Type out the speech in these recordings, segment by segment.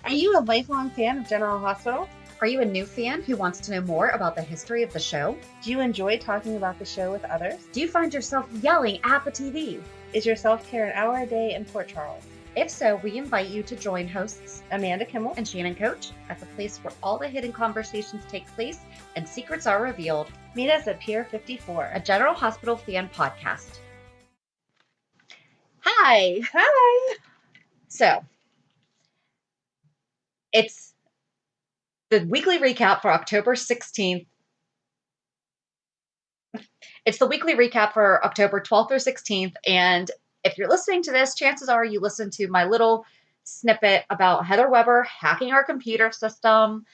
Are you a lifelong fan of General Hospital? Are you a new fan who wants to know more about the history of the show? Do you enjoy talking about the show with others? Do you find yourself yelling at the TV? Is your self-care an hour a day in Port Charles? If so, we invite you to join hosts Amanda Kimmel and Shannon Coach at the place where all the hidden conversations take place and secrets are revealed. Meet us at Pier 54, a General Hospital fan podcast. Hi. Hi. So, it's the weekly recap for October 16th. It's the weekly recap for October 12th through 16th. And if you're listening to this, chances are you listened to my little snippet about Heather Weber hacking our computer system.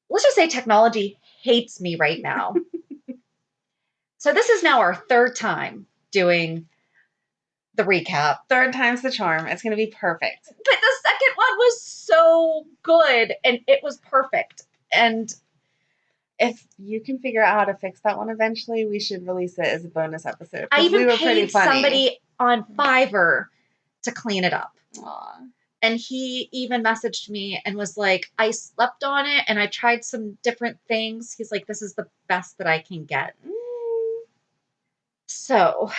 Let's just say technology hates me right now. So this is now our third time doing the recap. Third time's the charm. It's going to be perfect. But the second one was so good and it was perfect. And if you can figure out how to fix that one eventually, we should release it as a bonus episode. I even paid somebody on Fiverr to clean it up. Aww. And he even messaged me and was like, I slept on it and I tried some different things. He's like, this is the best that I can get. So,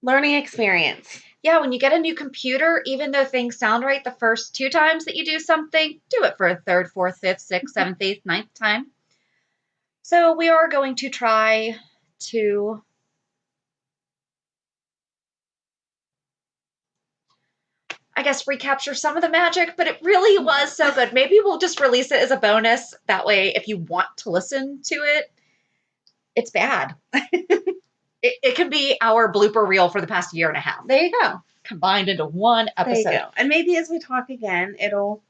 learning experience. Yeah, when you get a new computer, even though things sound right the first 2 times that you do something, do it for a 3rd, 4th, 5th, 6th, 7th, 8th, 9th time. So we are going to try to recapture some of the magic, but it really was so good. Maybe we'll just release it as a bonus. That way, if you want to listen to it, it's bad. It can be our blooper reel for the past year and a half. There you go. Combined into one episode. There you go. And maybe as we talk again, it'll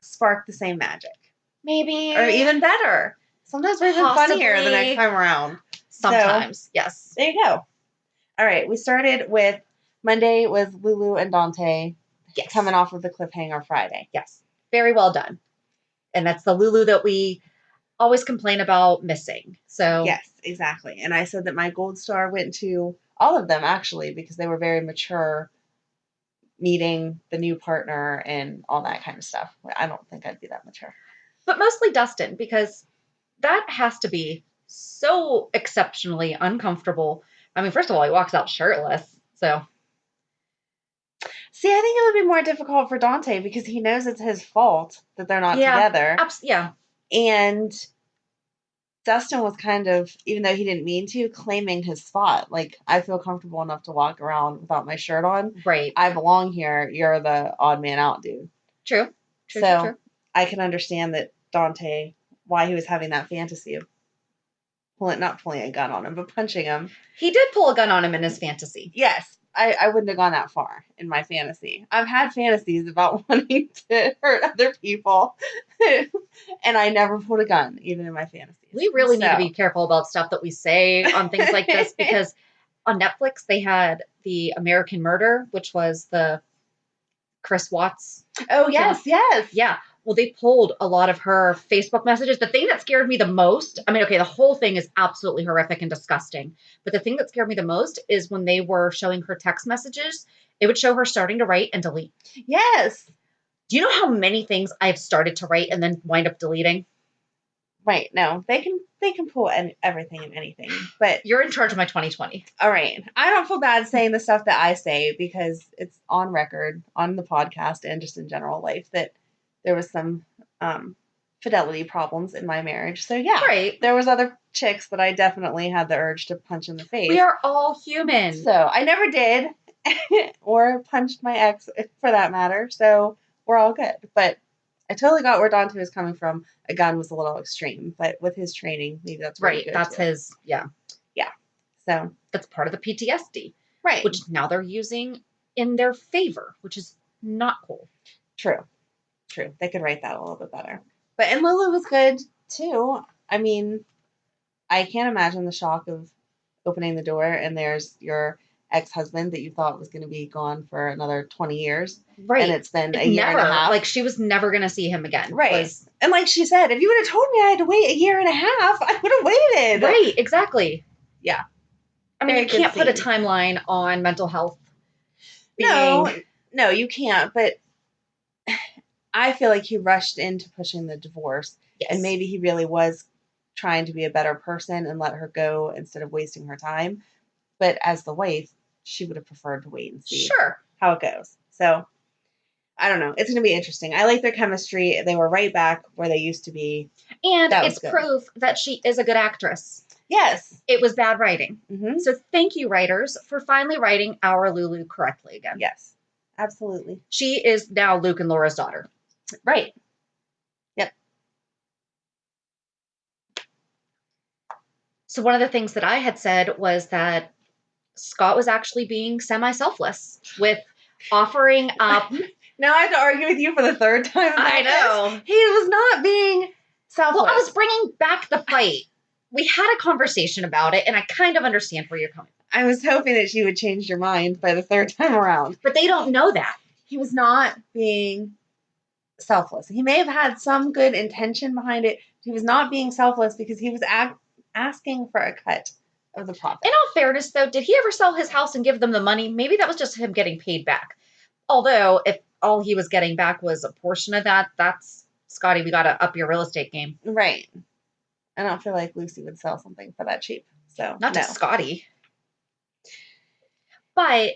spark the same magic. Maybe. Or even better. Sometimes we're even funnier the next time around. Sometimes, so, yes. There you go. All right. We started with Monday with Lulu and Dante coming off of the cliffhanger Friday. Yes. Very well done. And that's the Lulu that we always complain about missing. So yes, exactly. And I said that my gold star went to all of them actually because they were very mature, meeting the new partner and all that kind of stuff. I don't think I'd be that mature. But mostly Dustin, because that has to be so exceptionally uncomfortable. I mean, first of all, he walks out shirtless. So see, I think it would be more difficult for Dante because he knows it's his fault that they're not together. Yeah. And Dustin was kind of, even though he didn't mean to, claiming his spot. Like, I feel comfortable enough to walk around without my shirt on. Right. I belong here. You're the odd man out, dude. True. True. I can understand that Dante, why he was having that fantasy of not pulling a gun on him, but punching him. He did pull a gun on him in his fantasy. Yes. I wouldn't have gone that far in my fantasy. I've had fantasies about wanting to hurt other people, and I never pulled a gun, even in my fantasies. We really need to be careful about stuff that we say on things like this, because on Netflix, they had the American Murder, which was the Chris Watts. Oh, yes. Yeah. Well, they pulled a lot of her Facebook messages. The thing that scared me the most, I mean, okay, the whole thing is absolutely horrific and disgusting. But the thing that scared me the most is when they were showing her text messages, it would show her starting to write and delete. Yes. Do you know how many things I've started to write and then wind up deleting? Right. No, they can pull everything and anything. But you're in charge of my 2020. All right. I don't feel bad saying the stuff that I say because it's on record on the podcast and just in general life that there was some fidelity problems in my marriage. So yeah, right. There was other chicks that I definitely had the urge to punch in the face. We are all human. So I never did or punched my ex for that matter. So we're all good. But I totally got where Dante was coming from. A gun was a little extreme, but with his training, maybe that's right. That's his, yeah. Yeah. So that's part of the PTSD. Right. Which now they're using in their favor, which is not cool. True. They could write that a little bit better. And Lulu was good, too. I mean, I can't imagine the shock of opening the door and there's your ex-husband that you thought was going to be gone for another 20 years. Right. And it's been a year and a half. Like, she was never going to see him again. Right. And like she said, if you would have told me I had to wait a year and a half, I would have waited. Right. Exactly. Yeah. I mean, you can't put a timeline on mental health. No, you can't. But I feel like he rushed into pushing the divorce, Yes. and maybe he really was trying to be a better person and let her go instead of wasting her time. But as the wife, she would have preferred to wait and see Sure. how it goes. So I don't know. It's going to be interesting. I like their chemistry. They were right back where they used to be. And That was it's good. proof that she is a good actress. Yes. It was bad writing. Mm-hmm. So thank you, writers, for finally writing our Lulu correctly again. Yes. Absolutely. She is now Luke and Laura's daughter. Right. Yep. So one of the things that I had said was that Scott was actually being semi-selfless with offering up. Now I have to argue with you for the third time. I know. He was not being selfless. Well, I was bringing back the fight. We had a conversation about it, and I kind of understand where you're coming from. I was hoping that she would change your mind by the third time around. But they don't know that. He was not being selfless. He may have had some good intention behind it. He was not being selfless because he was asking for a cut of the profit. In all fairness, though, did he ever sell his house and give them the money? Maybe that was just him getting paid back. Although, if all he was getting back was a portion of that, that's, Scotty, we got to up your real estate game. Right. I don't feel like Lucy would sell something for that cheap. So Not to Scotty. But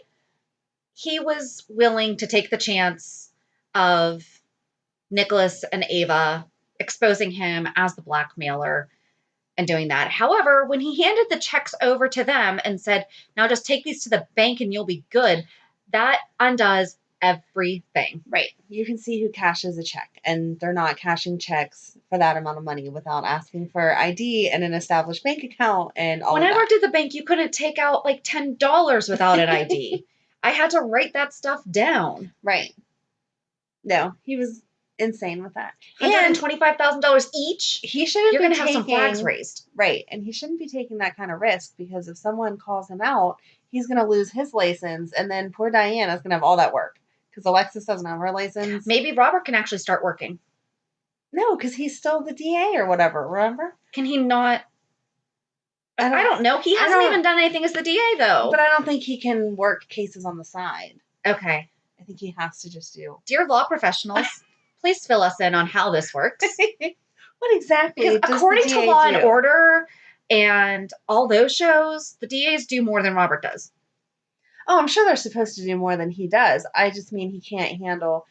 he was willing to take the chance of Nicholas and Ava exposing him as the blackmailer and doing that. However, when he handed the checks over to them and said, now just take these to the bank and you'll be good, that undoes everything. Right. You can see who cashes a check, and they're not cashing checks for that amount of money without asking for ID and an established bank account and all When of I that. worked at the bank, you couldn't take out like $10 without an ID. I had to write that stuff down. Right. No, he was insane with that. $125,000 each. He shouldn't You're be going to have some flags raised. Right. And he shouldn't be taking that kind of risk, because if someone calls him out, he's going to lose his license, and then poor Diana's going to have all that work because Alexis doesn't have her license. Maybe Robert can actually start working. No, because he's still the DA or whatever, remember? Can he not? I don't know. He hasn't even done anything as the DA, though. But I don't think he can work cases on the side. Okay. I think he has to just do. Dear law professionals, please fill us in on how this works. What exactly Because does according the to DA Law do? and Order and all those shows, the DAs do more than Robert does. Oh, I'm sure they're supposed to do more than he does. I just mean he can't handle.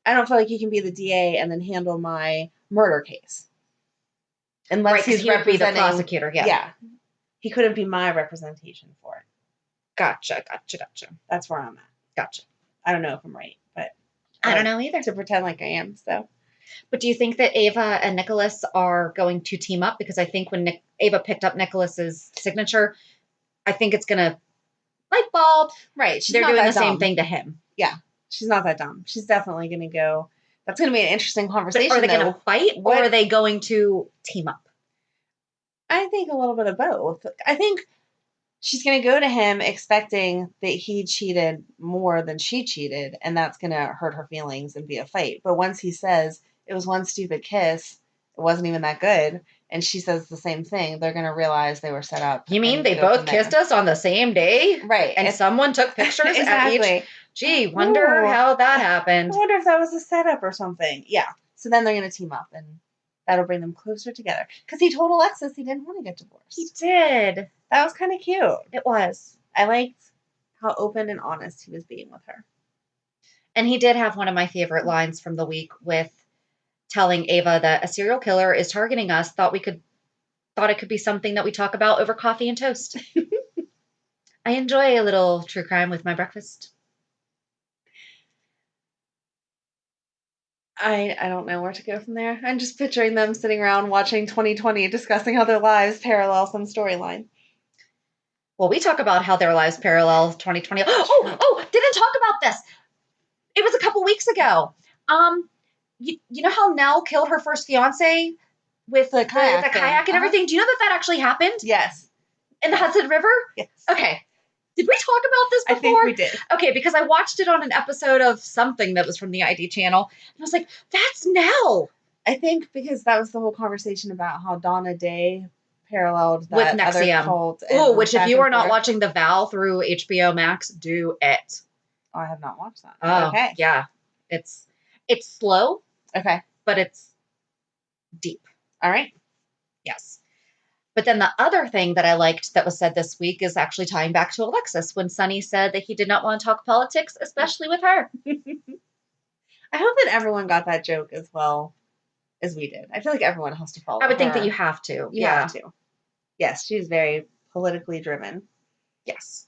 I don't feel like he can be the DA and then handle my murder case. Unless he's he would be the representing prosecutor, yeah. Yeah. He couldn't be my representation for it. Gotcha. That's where I'm at. Gotcha. I don't know if I'm right, but I don't know either. To pretend like I am, so. But do you think that Ava and Nicholas are going to team up? Because I think when Ava picked up Nicholas's signature, I think it's going to light bulb. Right. They're doing the same thing to him. Yeah. She's not that dumb. She's definitely going to go. That's going to be an interesting conversation. But are they going to fight, or are they going to team up? I think a little bit of both. I think she's going to go to him expecting that he cheated more than she cheated, and that's going to hurt her feelings and be a fight. But once he says it was one stupid kiss, it wasn't even that good, and she says the same thing, they're going to realize they were set up. You mean they both kissed us on the same day? Right. And someone took pictures exactly. at each? Gee, wonder how that happened. I wonder if that was a setup or something. Yeah. So then they're going to team up, and that'll bring them closer together. Because he told Alexis he didn't want to get divorced. He did. That was kind of cute. It was. I liked how open and honest he was being with her. And he did have one of my favorite lines from the week with telling Ava that a serial killer is targeting us. Thought it could be something that we talk about over coffee and toast. I enjoy a little true crime with my breakfast. I don't know where to go from there. I'm just picturing them sitting around watching 2020, discussing how their lives parallel some storyline. Well, we talk about how their lives parallel 2020. Oh, didn't talk about this. It was a couple weeks ago. You know how Nell killed her first fiance with the kayak and everything? Do you know that actually happened? Yes. In the Hudson River? Yes. Okay. Did we talk about this before? I think we did. Okay, because I watched it on an episode of something that was from the ID channel, and I was like, that's Nell. I think because that was the whole conversation about how Donna Day paralleled that with other cult. Oh, which if you are not watching The Vow through HBO Max, do it. Oh, I have not watched that. Oh, okay. Yeah. It's slow, Okay. but it's deep. All right. Yes. But then the other thing that I liked that was said this week is actually tying back to Alexis when Sonny said that he did not want to talk politics, especially with her. I hope that everyone got that joke as well as we did. I feel like everyone has to follow I would think that her. you have to. You have to. Yes, she's very politically driven. Yes.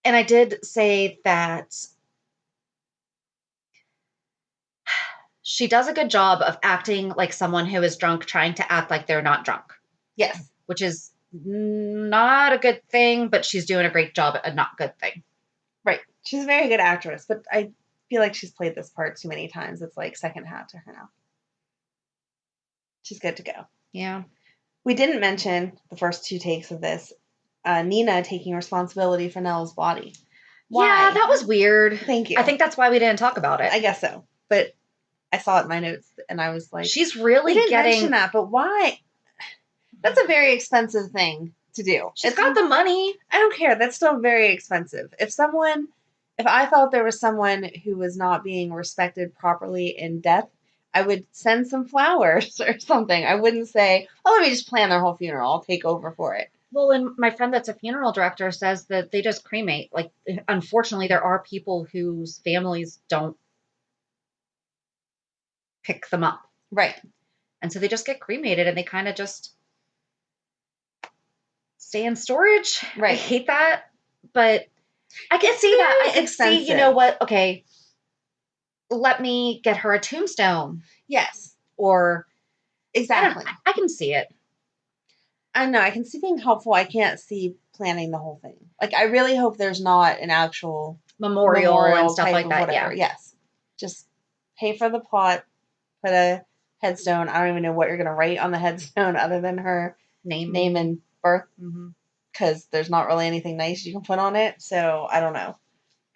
And I did say that she does a good job of acting like someone who is drunk, trying to act like they're not drunk. Yes. Which is not a good thing, but she's doing a great job at a not good thing. Right. She's a very good actress, but I feel like she's played this part too many times. It's like second hat to her now. She's good to go. Yeah. We didn't mention the first two takes of this. Nina taking responsibility for Nell's body. Why? Yeah, that was weird. Thank you. I think that's why we didn't talk about it. I guess so. But I saw it in my notes and I was like, she's really we didn't getting mention that, but why? That's a very expensive thing to do. She's got the money. I don't care. That's still very expensive. If I felt there was someone who was not being respected properly in death, I would send some flowers or something. I wouldn't say, oh, let me just plan their whole funeral. I'll take over for it. Well, and my friend that's a funeral director says that they just cremate. Like, unfortunately, there are people whose families don't pick them up. Right. And so they just get cremated and they kind of just stay in storage. Right. I hate that, but I can see that. I can see, you know what? Okay, let me get her a tombstone. Yes. Or exactly. I can see it. I know. I can see being helpful. I can't see planning the whole thing. Like, I really hope there's not an actual memorial and stuff like that. Whatever. Yeah. Yes. Just pay for the plot, put a headstone. I don't even know what you're going to write on the headstone other than her name and birth. Because there's not really anything nice you can put on it. So I don't know.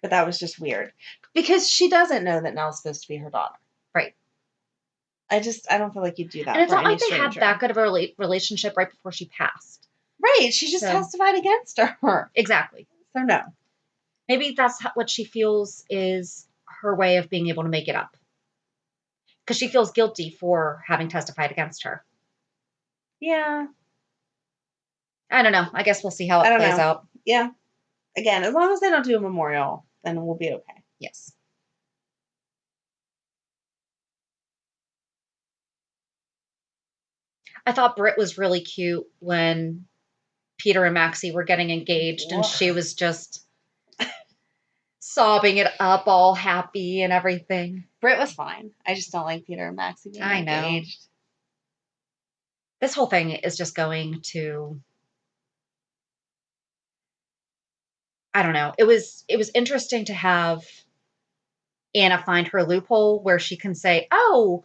But that was just weird. Because she doesn't know that Nell's supposed to be her daughter. Right. I don't feel like you'd do that. And it's not like they had that good of a relationship right before she passed. Right. She just testified against her. Exactly. So no. Maybe that's what she feels is her way of being able to make it up. Because she feels guilty for having testified against her. Yeah. I don't know. I guess we'll see how it plays out. Yeah. Again, as long as they don't do a memorial, then we'll be okay. Yes. I thought Britt was really cute when Peter and Maxie were getting engaged and she was just sobbing it up, all happy and everything. Britt was fine. I just don't like Peter and Maxie being engaged. Know. This whole thing is just going to... I don't know. It was interesting to have Anna find her loophole where she can say, oh,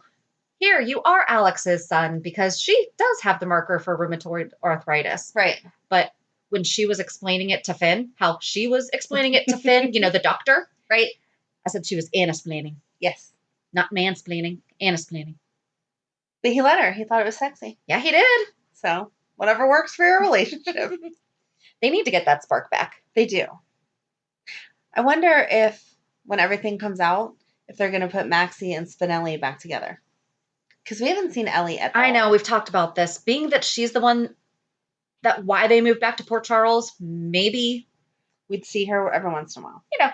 here, you are Alex's son, because she does have the marker for rheumatoid arthritis. Right. But when she was explaining it to Finn, how she was explaining it to Finn, you know, the doctor, right? I said she was Annasplaining. Yes. Not mansplaining, Annasplaining. But he let her. He thought it was sexy. Yeah, he did. So, whatever works for your relationship. They need to get that spark back. They do. I wonder if, when everything comes out, if they're going to put Maxie and Spinelli back together. Because we haven't seen Ellie at all. I know. We've talked about this. Being that she's the one that why they moved back to Port Charles, maybe we'd see her every once in a while. You know.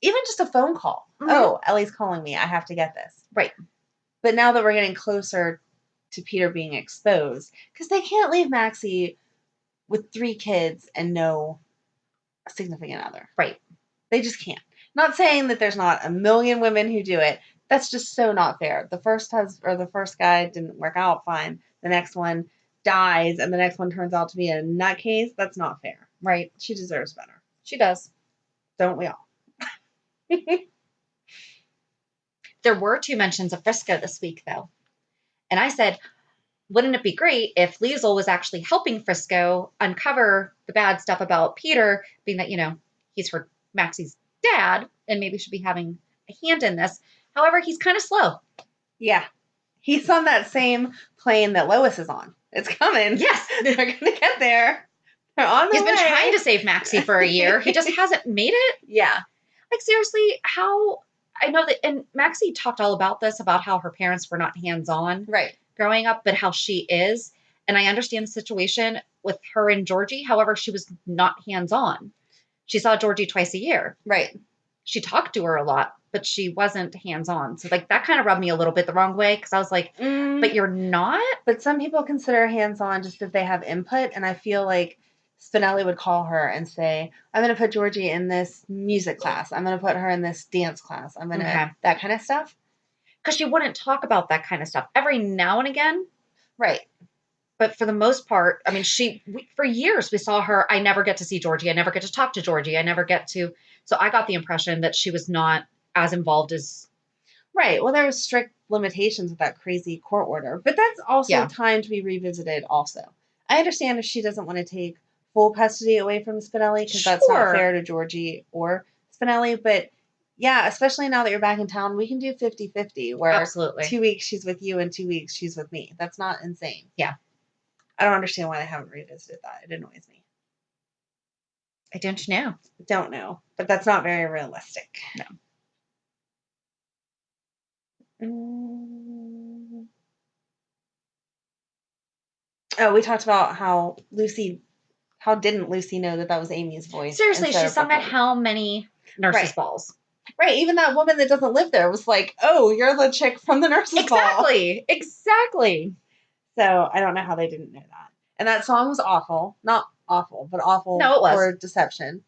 Even just a phone call. Mm-hmm. Oh, Ellie's calling me. I have to get this. Right. But now that we're getting closer to Peter being exposed, because they can't leave Maxie with 3 kids and no significant other. Right. They just can't. Not saying that there's not a million women who do it. That's just so not fair. The first guy didn't work out fine. The next one dies, and the next one turns out to be a nutcase. That's not fair. Right. She deserves better. She does. Don't we all? There were 2 mentions of Frisco this week, though. And I said, wouldn't it be great if Liesl was actually helping Frisco uncover the bad stuff about Peter, being that, you know, he's her Maxie's dad, and maybe should be having a hand in this. However, he's kind of slow. Yeah. He's on that same plane that Lois is on. It's coming. Yes. They're going to get there. On the He's been way. trying to save Maxie for a year. He just hasn't made it. Yeah. Like, seriously, how... I know that... And Maxie talked all about this, about how her parents were not hands-on Right. growing up, but how she is. And I understand the situation with her and Georgie. However, she was not hands-on. She saw Georgie twice a year. Right. She talked to her a lot, but she wasn't hands-on. So, like, that kind of rubbed me a little bit the wrong way, because I was like, but you're not? But some people consider hands-on just if they have input, and I feel like Spinelli would call her and say, I'm going to put Georgie in this music class. I'm going to put her in this dance class. I'm going to... That kind of stuff. Because she wouldn't talk about that kind of stuff. Every now and again. Right. But for the most part, I mean, for years we saw her, I never get to see Georgie. I never get to talk to Georgie. I never get to... So I got the impression that she was not as involved as... Right. Well, there was strict limitations with that crazy court order. But that's also time to be revisited also. I understand if she doesn't want to take full custody away from Spinelli, because that's not fair to Georgie or Spinelli. But yeah, especially now that you're back in town, we can do 50-50, where Absolutely. 2 weeks she's with you and 2 weeks she's with me. That's not insane. Yeah. I don't understand why they haven't revisited that. It annoys me. I don't know. Don't know. But that's not very realistic. No. Oh, we talked about how didn't Lucy know that was Amy's voice? Seriously, she sung at how many nurses' balls? Right, even that woman that doesn't live there was like, oh, you're the chick from the nurses' ball. Exactly. So I don't know how they didn't know that. And that song was awful. Not awful, but awful for deception.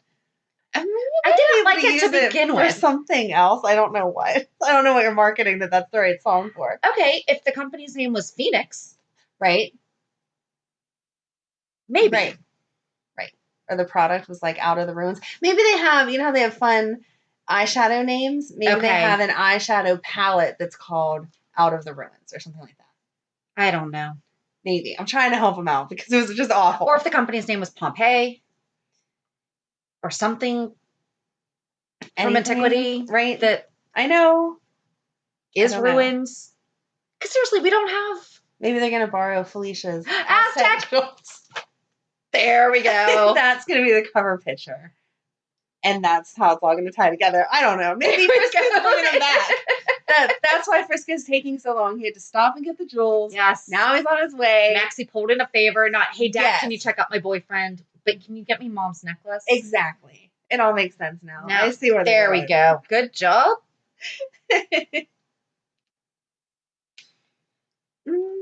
I didn't like it to begin with. Or something else. I don't know what. I don't know what you're marketing that's the right song for. Okay, if the company's name was Phoenix. Right. Maybe. Right. Or the product was like Out of the Ruins. Maybe they have, how they have fun eyeshadow names? Maybe they have an eyeshadow palette that's called Out of the Ruins or something like that. I don't know. Maybe. I'm trying to help them out because it was just awful. Or if the company's name was Pompeii. Or something from antiquity. Right. That I know. Is ruins. Because seriously, we don't have... Maybe they're going to borrow Felicia's Aztec. There we go. That's going to be the cover picture. And that's how it's all going to tie together. I don't know. Maybe Frisco's bringing him back. That's why Frisco's taking so long. He had to stop and get the jewels. Yes. Now he's on his way. Maxie pulled in a favor. Not, hey, Dad, can you check out my boyfriend? But can you get me Mom's necklace? Exactly. It all makes sense now. I see where there we go. Good job.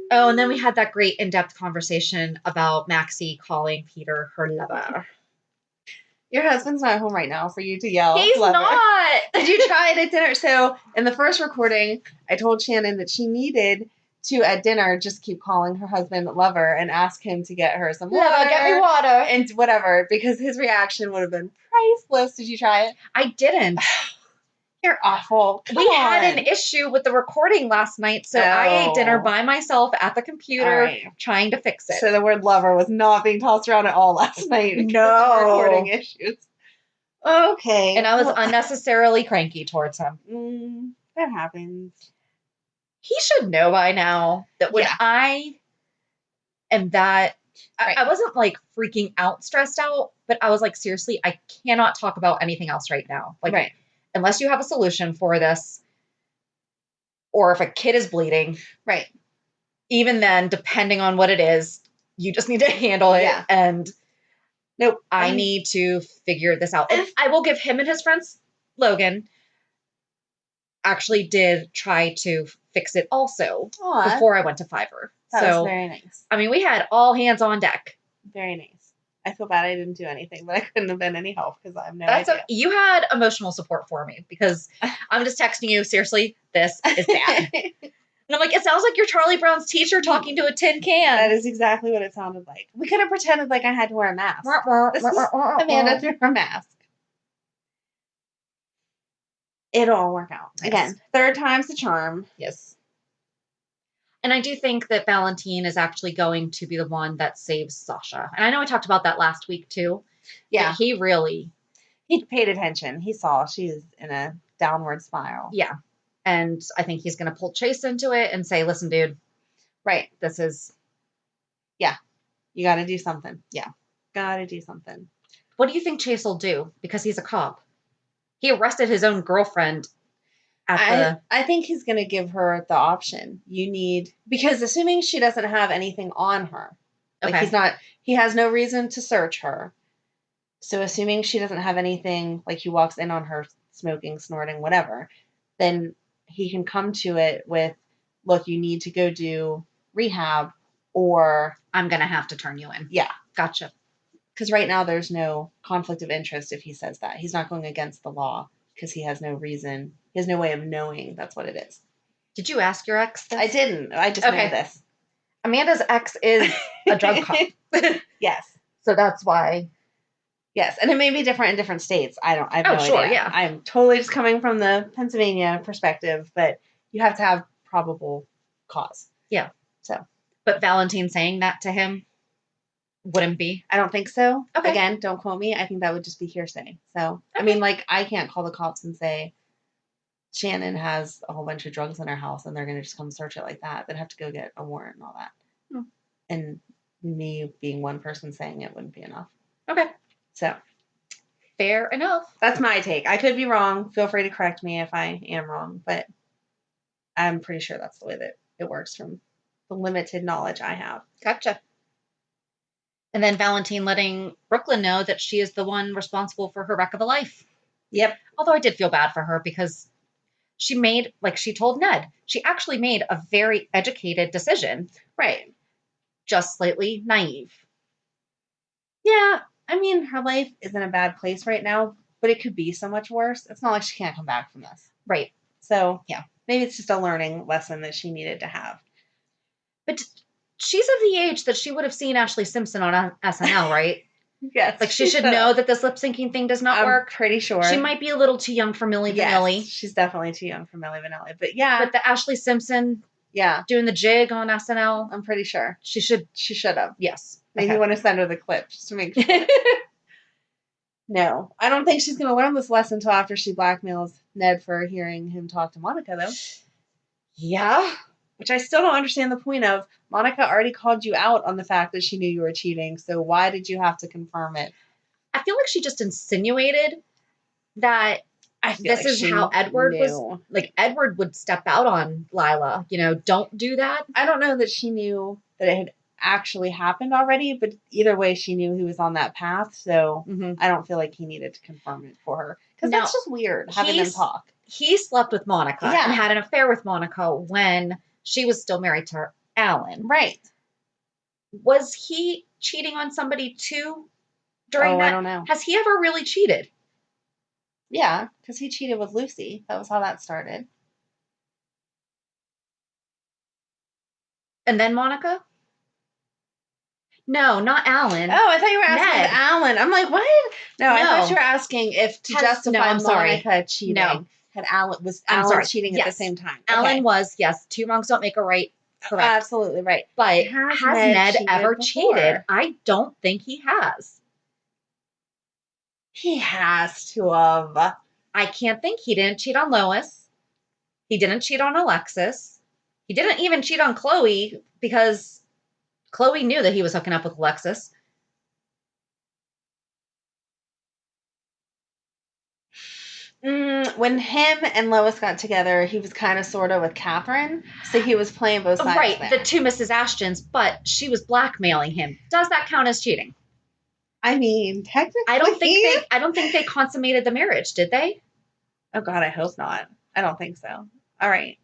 Oh, and then we had that great in-depth conversation about Maxie calling Peter her lover. Your husband's not home right now for you to yell. He's not. Did you try it at dinner? So in the first recording, I told Shannon that she needed to, at dinner, just keep calling her husband lover and ask him to get her some water. Lover, get me water. And whatever, because his reaction would have been priceless. Did you try it? I didn't. You're awful. We had an issue with the recording last night, so I ate dinner by myself at the computer trying to fix it. So the word lover was not being tossed around at all last night. No. Recording issues. Okay. And I was unnecessarily cranky towards him. That happens. He should know by now that when I am that... I wasn't like freaking out, stressed out, but I was like, seriously, I cannot talk about anything else right now. Like, unless you have a solution for this, or if a kid is bleeding, even then, depending on what it is, you just need to handle it. And nope, I need to figure this out. And I will give him and his friends, Logan, actually did try to fix it also before I went to Fiverr. That was very nice. I mean, we had all hands on deck. Very nice. I feel bad I didn't do anything, but I couldn't have been any help because I have no idea. You had emotional support for me because I'm just texting you, seriously, this is bad. And I'm like, it sounds like you're Charlie Brown's teacher talking to a tin can. That is exactly what it sounded like. We could have pretended like I had to wear a mask. This is Amanda through her mask. It'll all work out. Yes. Again, third time's the charm. Yes. And I do think that Valentine is actually going to be the one that saves Sasha. And I know we talked about that last week too. Yeah. He paid attention. He saw she's in a downward spiral. Yeah. And I think he's going to pull Chase into it and say, listen, dude. Right. This is. Yeah. You got to do something. Yeah. Gotta do something. What do you think Chase will do? Because he's a cop. He arrested his own girlfriend I think he's going to give her the option. Because assuming she doesn't have anything on her, like he has no reason to search her. So assuming she doesn't have anything, like he walks in on her smoking, snorting, whatever, then he can come to it with, look, you need to go do rehab or I'm going to have to turn you in. Yeah. Gotcha. Because right now there's no conflict of interest if he says that. He's not going against the law because he has no reason. He has no way of knowing that's what it is. Did you ask your ex this? I didn't. I just know this. Amanda's ex is a drug cop. Yes. So that's why. Yes. And it may be different in different states. I have no idea. Yeah. I'm totally just coming from the Pennsylvania perspective, but you have to have probable cause. Yeah. So. But Valentine saying that to him wouldn't be? I don't think so. Okay. Again, don't quote me. I think that would just be hearsay. So, okay. I mean, like, I can't call the cops and say, Shannon has a whole bunch of drugs in her house and they're going to just come search it like that. They'd have to go get a warrant and all that. And me being one person saying it wouldn't be enough. Okay. So. Fair enough. That's my take. I could be wrong. Feel free to correct me if I am wrong, but I'm pretty sure that's the way that it works from the limited knowledge I have. Gotcha. And then Valentine letting Brooklyn know that she is the one responsible for her wreck of a life. Yep. Although I did feel bad for her because she made, like she told Ned, she actually made a very educated decision. Right. Just slightly naive. Yeah. I mean, her life is in a bad place right now, but it could be so much worse. It's not like she can't come back from this. Right. So, yeah. Maybe it's just a learning lesson that she needed to have. But she's of the age that she would have seen Ashley Simpson on SNL, right? Yes. Like, she should know that this lip syncing thing does not work. I'm pretty sure. She might be a little too young for Milli Vanilli. She's definitely too young for Milli Vanilli. But yeah. But the Ashley Simpson doing the jig on SNL. I'm pretty sure. She should have. Yes. Maybe you want to send her the clip just to make sure. No. I don't think she's going to learn this lesson until after she blackmails Ned for hearing him talk to Monica, though. Yeah. Which I still don't understand the point of. Monica already called you out on the fact that she knew you were cheating, so why did you have to confirm it? I feel like she just insinuated that this is how Edward was. Like, Edward would step out on Lila. You know, don't do that. I don't know that she knew that it had actually happened already, but either way, she knew he was on that path, so I don't feel like he needed to confirm it for her. Because that's just weird, having them talk. He slept with Monica and had an affair with Monica when she was still married to Alan. Right. Was he cheating on somebody too during that? I don't know. Has he ever really cheated? Yeah, because he cheated with Lucy. That was how that started. And then Monica? No, not Alan. Oh, I thought you were asking Ned. Alan. I'm like, what? No, I thought you were asking if to justify Monica cheating. No. Had Alan Alan cheating at the same time. Alan was, yes, two wrongs don't make a right. Correct. Absolutely right. But has Ned ever cheated? I don't think he has. He has to have. I can't think. He didn't cheat on Lois. He didn't cheat on Alexis. He didn't even cheat on Chloe because Chloe knew that he was hooking up with Alexis. When him and Lois got together, he was kind of sort of with Catherine, so he was playing both sides. Right, there. The two Mrs. Ashtons, but she was blackmailing him. Does that count as cheating? I mean, technically, I don't think they consummated the marriage, did they? Oh God, I hope not. I don't think so. All right.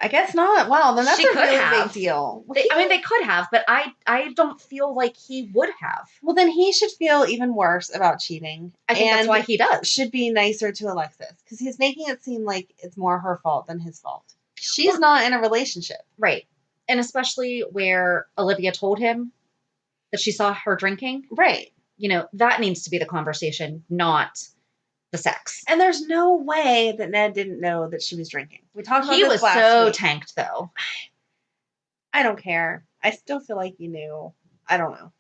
I guess not. Wow, then that's a really big deal. They could have, but I don't feel like he would have. Well, then he should feel even worse about cheating. I think that's why he does. Should be nicer to Alexis because he's making it seem like it's more her fault than his fault. She's not in a relationship. Right. And especially where Olivia told him that she saw her drinking. Right. You know, that needs to be the conversation, not the sex. And there's no way that Ned didn't know that she was drinking. We talked about this last week. He was so tanked, though. I don't care. I still feel like he knew. I don't know.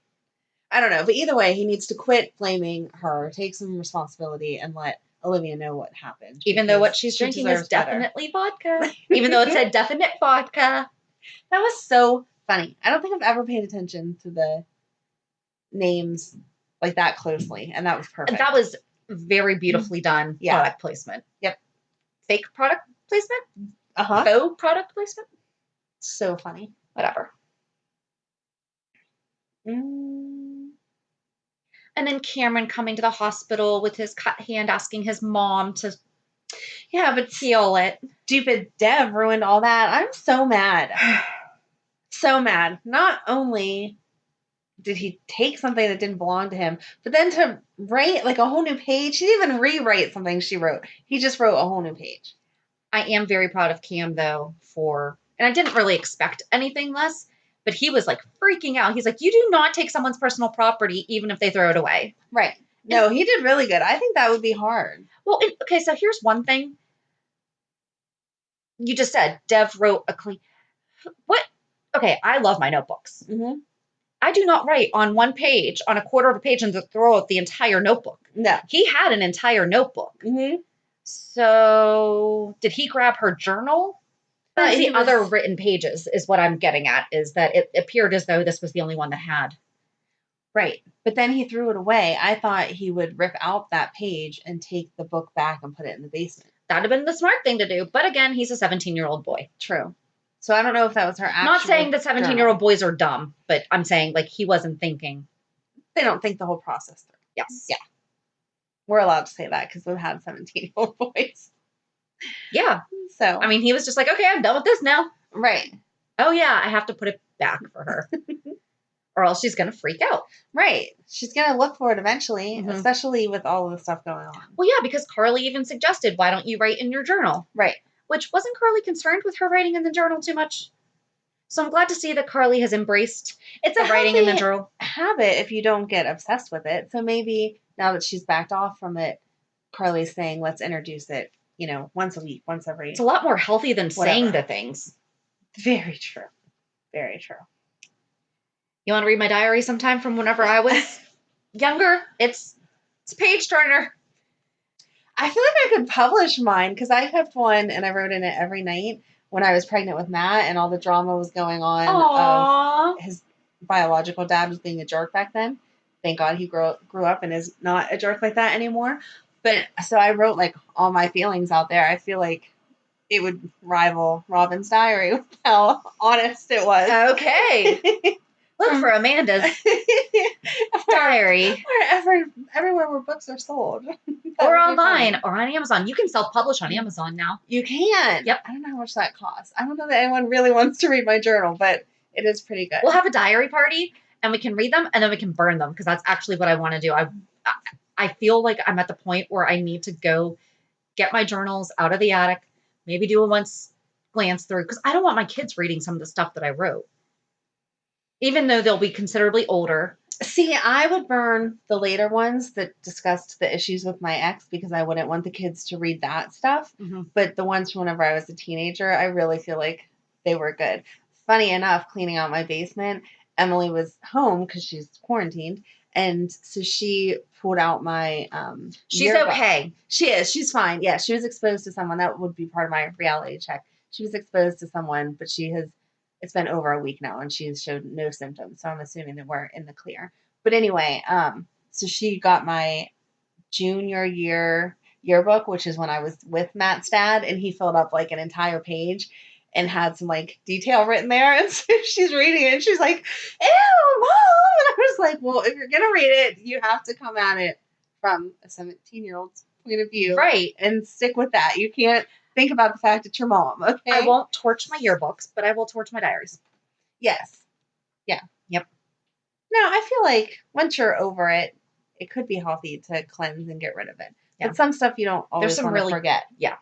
But either way, he needs to quit blaming her, take some responsibility, and let Olivia know what happened. Even though what she's drinking is definitely vodka. Even though it said definite vodka. That was so funny. I don't think I've ever paid attention to the names like that closely, and that was perfect. That was very beautifully done. Yeah. Product placement. Yep. Fake product placement? Uh-huh. Faux product placement? So funny. Whatever. Mm. And then Cameron coming to the hospital with his cut hand asking his mom to but heal it. Stupid Dev ruined all that. I'm so mad. So mad. Not only did he take something that didn't belong to him, but then to write like a whole new page, he didn't even rewrite something she wrote. He just wrote a whole new page. I am very proud of Cam, though, and I didn't really expect anything less, but he was like freaking out. He's like, you do not take someone's personal property, even if they throw it away. Right. No, he did really good. I think that would be hard. Well, okay, so here's one thing. You just said Dev wrote a clean. What? Okay, I love my notebooks. Mm-hmm. I do not write on one page, on a quarter of a page, and throw out the entire notebook. No. He had an entire notebook. Mm-hmm. So did he grab her journal? That's the other written pages is what I'm getting at, is that it appeared as though this was the only one that had. Right. But then he threw it away. I thought he would rip out that page and take the book back and put it in the basement. That'd have been the smart thing to do. But again, he's a 17-year-old boy. True. So I don't know if that was her actual Not saying that 17-year-old journal. boys are dumb, but I'm saying like he wasn't thinking. They don't think the whole process through. Yes. Yeah. We're allowed to say that because we've had 17-year-old boys. Yeah. So. I mean, he was just like, okay, I'm done with this now. Right. Oh, yeah, I have to put it back for her. Or else she's going to freak out. Right. She's going to look for it eventually, especially with all of the stuff going on. Well, yeah, because Carly even suggested, why don't you write in your journal? Right. Which wasn't Carly concerned with her writing in the journal too much? So I'm glad to see that Carly has embraced the writing in the journal. Habit if you don't get obsessed with it. So maybe now that she's backed off from it, Carly's saying, let's introduce it, once a week, once every. It's a lot more healthy than saying the things. Very true. Very true. You want to read my diary sometime from whenever I was younger? It's a page turner. I feel like I could publish mine because I kept one and I wrote in it every night when I was pregnant with Matt and all the drama was going on. Aww. Of his biological dad was being a jerk back then. Thank God he grew up and is not a jerk like that anymore. But so I wrote like all my feelings out there. I feel like it would rival Robin's diary with how honest it was. Okay. Look for Amanda's diary. Everywhere where books are sold. Or online or on Amazon. You can self-publish on Amazon now. You can. Yep. I don't know how much that costs. I don't know that anyone really wants to read my journal, but it is pretty good. We'll have a diary party and we can read them and then we can burn them because that's actually what I want to do. I feel like I'm at the point where I need to go get my journals out of the attic, maybe do a once glance through because I don't want my kids reading some of the stuff that I wrote. Even though they'll be considerably older. See, I would burn the later ones that discussed the issues with my ex because I wouldn't want the kids to read that stuff. Mm-hmm. But the ones from whenever I was a teenager, I really feel like they were good. Funny enough, cleaning out my basement, Emily was home because she's quarantined. And so she pulled out my She's yearbook. okay. She is. She's fine. Yeah, she was exposed to someone. That would be part of my reality check. She was exposed to someone, but it's been over a week now and she's showed no symptoms. So I'm assuming that we're in the clear. But anyway, so she got my junior year yearbook, which is when I was with Matt's dad, and he filled up like an entire page and had some like detail written there. And so she's reading it and she's like, ew, Mom. And I was like, well, if you're going to read it, you have to come at it from a 17-year-old's point of view. Right. And stick with that. You can't think about the fact it's your mom, okay? I won't torch my yearbooks, but I will torch my diaries. Yes. Yeah. Yep. No, I feel like once you're over it, it could be healthy to cleanse and get rid of it. Yeah. But some stuff you don't always want to forget. Yeah.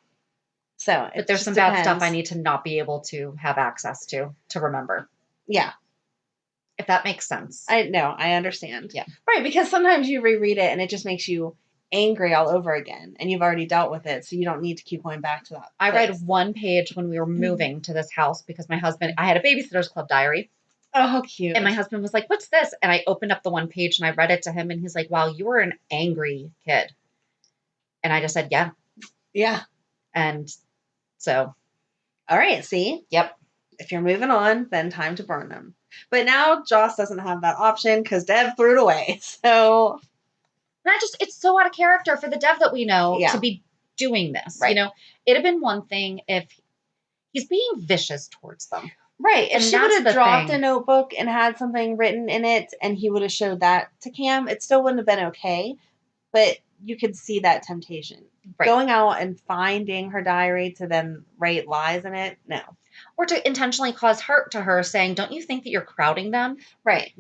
So, but there's some bad stuff I need to not be able to have access to remember. Yeah. If that makes sense. I understand. Yeah. Right, because sometimes you reread it and it just makes you angry all over again and you've already dealt with it, so you don't need to keep going back to that. I read one page when we were moving to this house because I had a babysitter's club diary. Oh, how cute. And my husband was like, what's this? And I opened up the one page and I read it to him and he's like, wow, you were an angry kid. And I just said, yeah. Yeah. And so. All right, see? Yep. If you're moving on, then time to burn them. But now Joss doesn't have that option because Dev threw it away. So. And it's so out of character for the Dev that we know Yeah. to be doing this. Right. You know, it'd have been one thing if he's being vicious towards them. Right. If And she would that's have dropped thing. a notebook and had something written in it and he would have showed that to Cam, it still wouldn't have been okay. But you could see that temptation. Right. Going out and finding her diary to then write lies in it, no. Or to intentionally cause hurt to her, saying, don't you think that you're crowding them? Right.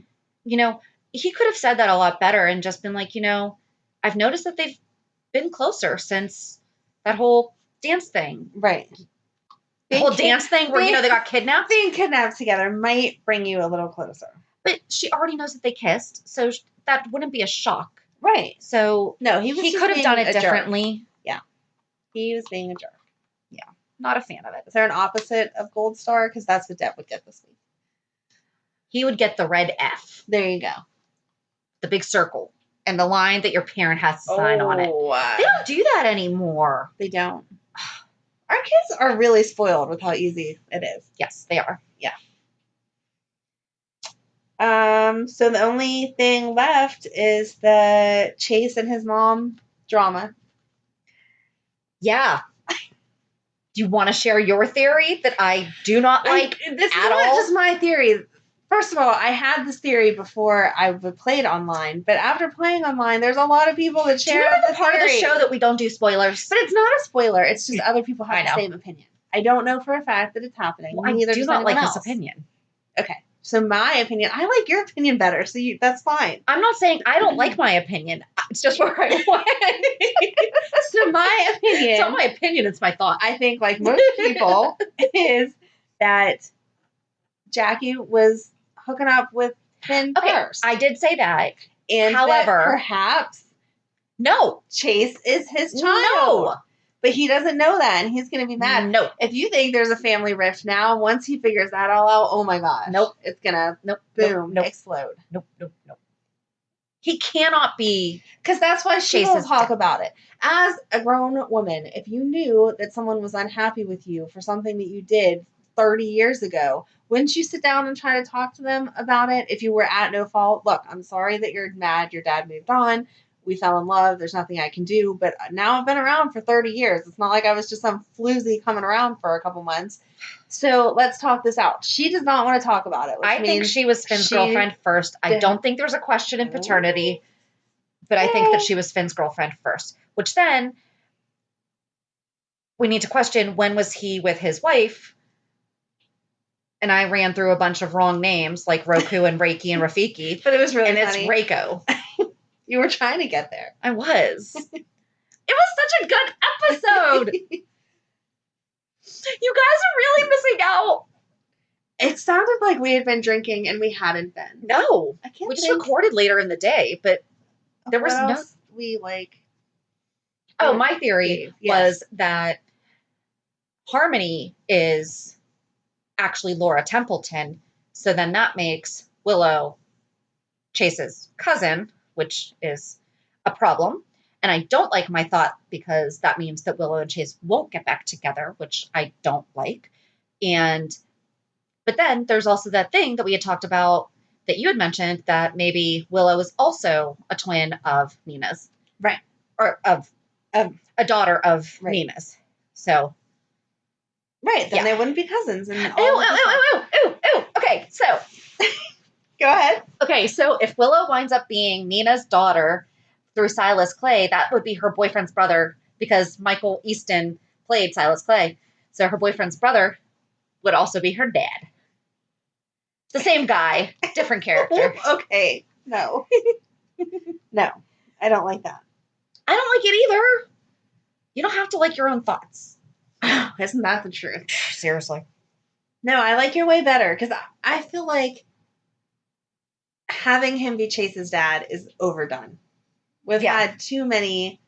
You know, he could have said that a lot better and just been like, you know, I've noticed that they've been closer since that whole dance thing. Right. The whole dance thing where, you know, they got kidnapped. Being kidnapped together might bring you a little closer. But she already knows that they kissed, so that wouldn't be a shock. Right. So no, he could have done it differently. Jerk. Yeah. He was being a jerk. Yeah. Not a fan of it. Is there an opposite of Gold Star? Because that's what Dev would get this week. He would get the red F. There you go. The big circle. And the line that your parent has to sign on it. They don't do that anymore. They don't. Our kids are really spoiled with how easy it is. Yes, they are. Yeah. So the only thing left is the Chase and his mom drama. Yeah. Do you want to share your theory that I do not like this at is not all? just my theory. First of all, I had this theory before I played online, but after playing online, there's a lot of people that share the part of the show that we don't do spoilers? But it's not a spoiler. It's just other people have the same opinion. I don't know for a fact that it's happening. Well, I do not like this opinion. Okay. So my opinion, I like your opinion better, so that's fine. I'm not saying I don't like my opinion. It's just where I went. So my opinion. It's not my opinion, it's my thought. I think, like most people, is that Jackie was hooking up with Finn first. I did say that. And however, perhaps no. Chase is his child. No. But he doesn't know that, and he's going to be mad. No. If you think there's a family rift now, once he figures that all out, oh my gosh. Nope. It's going to, boom, explode. Nope. He cannot be. Because that's why people talk about it. As a grown woman, if you knew that someone was unhappy with you for something that you did 30 years ago, wouldn't you sit down and try to talk to them about it if you were at no fault? Look, I'm sorry that you're mad. Your dad moved on. We fell in love. There's nothing I can do. But now I've been around for 30 years. It's not like I was just some floozy coming around for a couple months. So let's talk this out. She does not want to talk about it. I think she was Finn's girlfriend first. I don't think there's a question in paternity. But I think that she was Finn's girlfriend first. Which then we need to question, when was he with his wife? And I ran through a bunch of wrong names like Roku and Reiki and Rafiki. But it was really funny. And it's Reiko. You were trying to get there. I was. It was such a good episode. You guys are really missing out. It sounded like we had been drinking and we hadn't been. No. I can't We just recorded later in the day, but there was no... We like... Oh, my theory was that Harmony is actually Laura Templeton. So then that makes Willow Chase's cousin, which is a problem. And I don't like my thought because that means that Willow and Chase won't get back together, which I don't like. But then there's also that thing that we had talked about that you had mentioned, that maybe Willow is also a twin of Nina's. Right. Or of a daughter of Nina's. So. Right. Then they wouldn't be cousins. And Ooh. Okay. So. Go ahead. Okay. So if Willow winds up being Nina's daughter through Silas Clay, that would be her boyfriend's brother, because Michael Easton played Silas Clay. So her boyfriend's brother would also be her dad. The same guy, different character. Okay. No. No. I don't like that. I don't like it either. You don't have to like your own thoughts. Isn't that the truth? Seriously. No, I like your way better, because I feel like having him be Chase's dad is overdone. We've had too many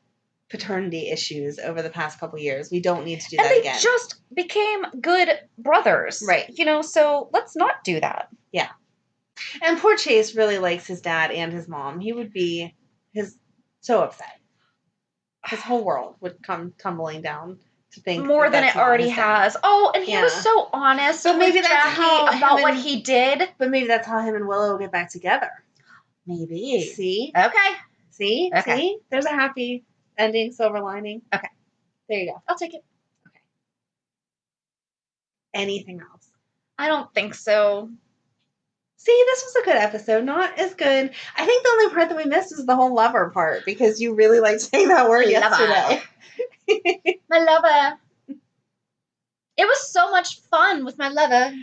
paternity issues over the past couple years. We don't need to do that again. And they just became good brothers. Right. You know, so let's not do that. Yeah. And poor Chase really likes his dad and his mom. He would be so upset. His whole world would come tumbling down to think more than that's it not already his thing. has. Oh, and he was Yeah. so honest But maybe with that's Jackie how about him what and- he did. But maybe that's how him and Willow will get back together. Maybe. See? Okay. See? Okay. See? There's a happy ending, silver lining. Okay. There you go. I'll take it. Okay. Anything else? I don't think so. See, this was a good episode. Not as good. I think the only part that we missed was the whole lover part because you really liked saying that word Lover. yesterday. My lover. It was so much fun with my lover.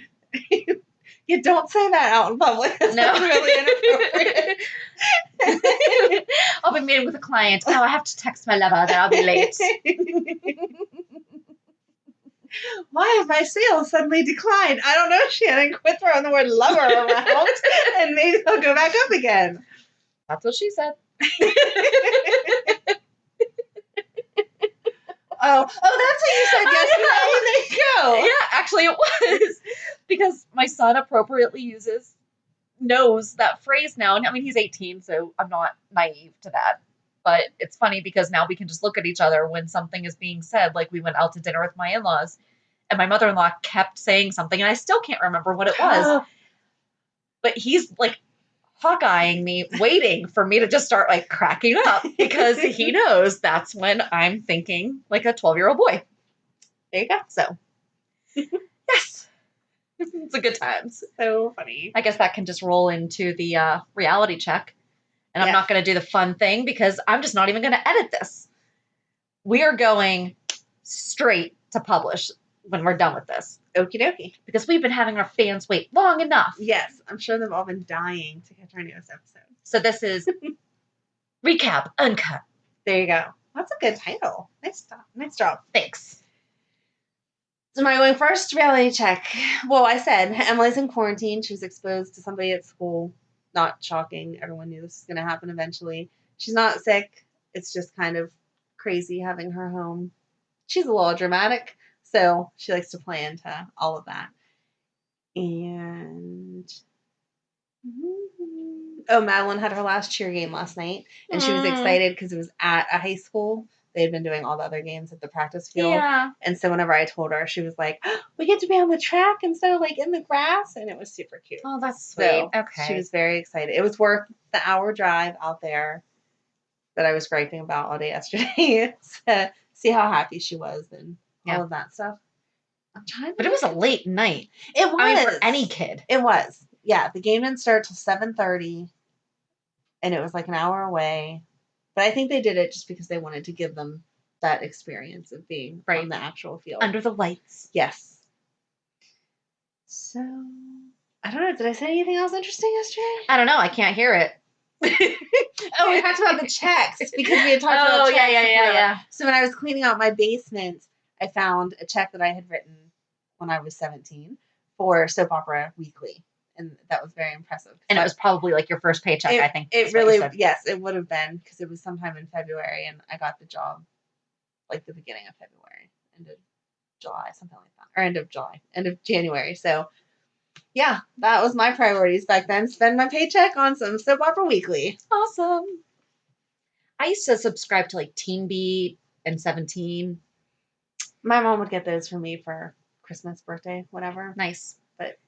You don't say that out in public. That's really inappropriate. I'll be meeting with a client. Oh, I have to text my lover that I'll be late. Why have my sales suddenly declined? I don't know, Shannon. Quit throwing the word lover around and maybe they'll go back up again. That's what she said. Oh, that's what you said yesterday. There you go. Yeah, actually it was. Because my son appropriately knows that phrase now. I mean, he's 18, so I'm not naive to that. But it's funny because now we can just look at each other when something is being said. Like we went out to dinner with my in-laws and my mother-in-law kept saying something and I still can't remember what it was. But he's like hawk-eyeing me, waiting for me to just start like cracking up because he knows that's when I'm thinking like a 12-year-old boy. There you go. So, yes. It's a good times. So funny. I guess that can just roll into the reality check. And I'm Yes. not going to do the fun thing because I'm just not even going to edit this. We are going straight to publish when we're done with this. Okie dokie. Because we've been having our fans wait long enough. Yes, I'm sure they've all been dying to catch our newest episode. So this is Recap Uncut. There you go. That's a good title. Nice job. Thanks. So am I going first? Reality check. Well, I said Emily's in quarantine. She was exposed to somebody at school. Not shocking. Everyone knew this was going to happen eventually. She's not sick. It's just kind of crazy having her home. She's a little dramatic, so she likes to play into all of that. And Madeline had her last cheer game last night, and she was excited because it was at a high school. They had been doing all the other games at the practice field. Yeah. And so whenever I told her, she was like, oh, we get to be on the track instead of like in the grass. And it was super cute. Oh, that's sweet. So Okay. she was very excited. It was worth the hour drive out there that I was griping about all day yesterday. To see how happy she was and all of that stuff. I'm trying to But it was a late night. It was. I mean, for any kid. It was. Yeah, the game didn't start till 7:30, and it was like an hour away. But I think they did it just because they wanted to give them that experience of being on the actual field. Under the lights. Yes. So, I don't know. Did I say anything else interesting yesterday? I don't know. I can't hear it. Oh, we talked about the checks because we had talked about checks. Yeah. So when I was cleaning out my basement, I found a check that I had written when I was 17 for Soap Opera Weekly. And that was very impressive. And it was probably like your first paycheck, I think. It really, yes, it would have been because it was sometime in February and I got the job like the beginning of February, end of July, something like that. Or end of January. So, yeah, that was my priorities back then. Spend my paycheck on some Soap Opera Weekly. Awesome. I used to subscribe to like Teen Beat and 17. My mom would get those for me for Christmas, birthday, whatever. Nice. But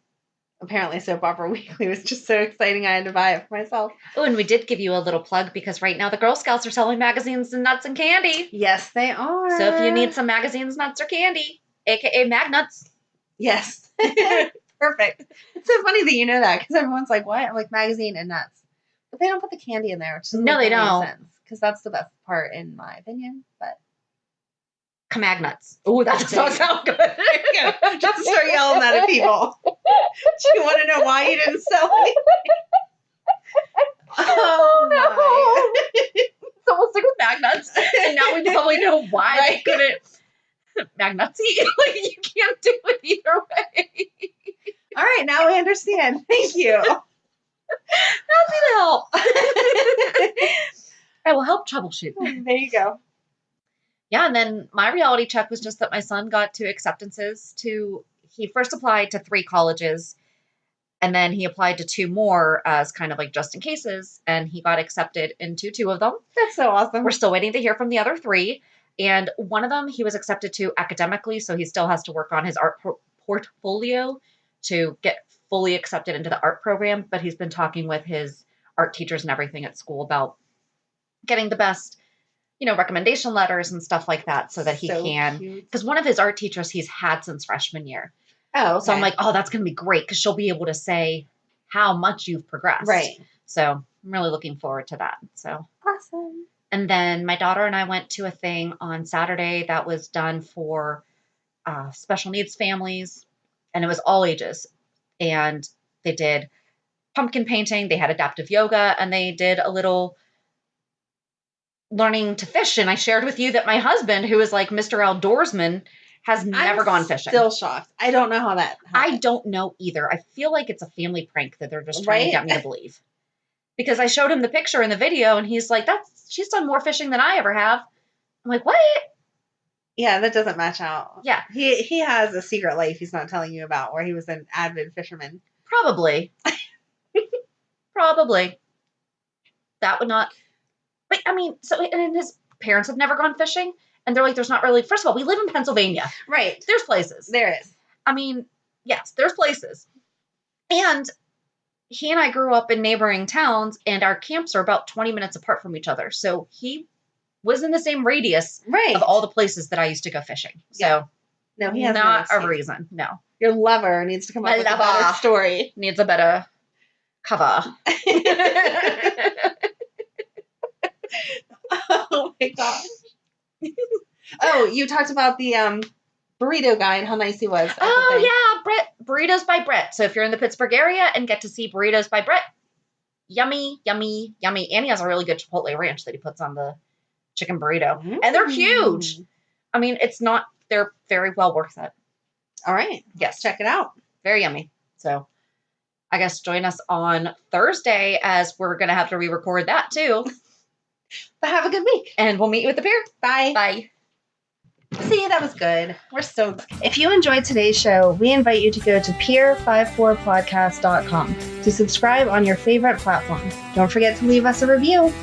apparently Soap Opera Weekly was just so exciting I had to buy it for myself. Oh, and we did give you a little plug because right now the Girl Scouts are selling magazines and nuts and candy. Yes, they are. So if you need some magazines, nuts, or candy, aka Mag Nuts. Yes. Perfect. It's so funny that you know that because everyone's like, what? I'm like, magazine and nuts. But they don't put the candy in there, which doesn't No, they make any don't. sense because that's the best part in my opinion. But Mag Nuts. Oh, that does not sound good. Just start yelling that at people. Do you want to know why you didn't sell anything? Oh, no. So we'll stick with Mag Nuts. And now we probably know why they couldn't Magnutsy. Like, you can't do it either way. All right, now we understand. Thank you. Happy to help. I will help troubleshoot. There you go. Yeah, and then my reality check was just that my son got 2 acceptances to, he first applied to 3 colleges, and then he applied to 2 more as kind of like just in cases, and he got accepted into 2 of them. That's so awesome. We're still waiting to hear from the other 3. And one of them he was accepted to academically, so he still has to work on his art portfolio to get fully accepted into the art program. But he's been talking with his art teachers and everything at school about getting the best, recommendation letters and stuff like that so that he can. Because one of his art teachers he's had since freshman year. Oh, okay. So I'm like, oh, that's going to be great because she'll be able to say how much you've progressed. Right. So I'm really looking forward to that. So awesome. And then my daughter and I went to a thing on Saturday that was done for special needs families, and it was all ages. And they did pumpkin painting, they had adaptive yoga, and they did a little learning to fish. And I shared with you that my husband, who is like Mr. Outdoorsman, has never gone fishing. Still shocked. I don't know how that happened. I don't know either. I feel like it's a family prank that they're just trying to get me to believe. Because I showed him the picture in the video, and he's like, she's done more fishing than I ever have. I'm like, what? Yeah, that doesn't match out. Yeah. He has a secret life he's not telling you about where he was an avid fisherman. Probably. Probably. That would not. But, I mean, and his parents have never gone fishing, and they're like, there's not really. First of all, we live in Pennsylvania. Right. There's places. There is. I mean, yes, there's places. And he and I grew up in neighboring towns, and our camps are about 20 minutes apart from each other. So he was in the same radius of all the places that I used to go fishing. So no, he has not a reason. No. Your lover needs to come up with a better story. Needs a better cover. Oh my gosh. Oh, you talked about the burrito guy and how nice he was. Oh, yeah. Burritos by Brett. So if you're in the Pittsburgh area and get to see Burritos by Brett, yummy, yummy, yummy. And he has a really good Chipotle ranch that he puts on the chicken burrito. Mm. And they're huge. I mean, they're very well worth it. All right. Yes. Check it out. Very yummy. So I guess join us on Thursday as we're going to have to re-record that too. But have a good week. And we'll meet you at the pier. Bye. Bye. See, that was good. We're so excited. If you enjoyed today's show, we invite you to go to pier54podcast.com to subscribe on your favorite platform. Don't forget to leave us a review.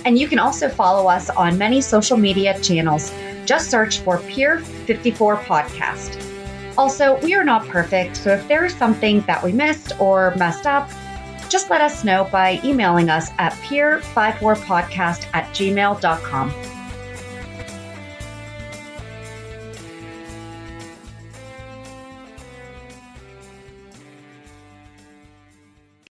And you can also follow us on many social media channels. Just search for Pier 54 Podcast. Also, we are not perfect, so if there is something that we missed or messed up, just let us know by emailing us at pier54podcast@gmail.com.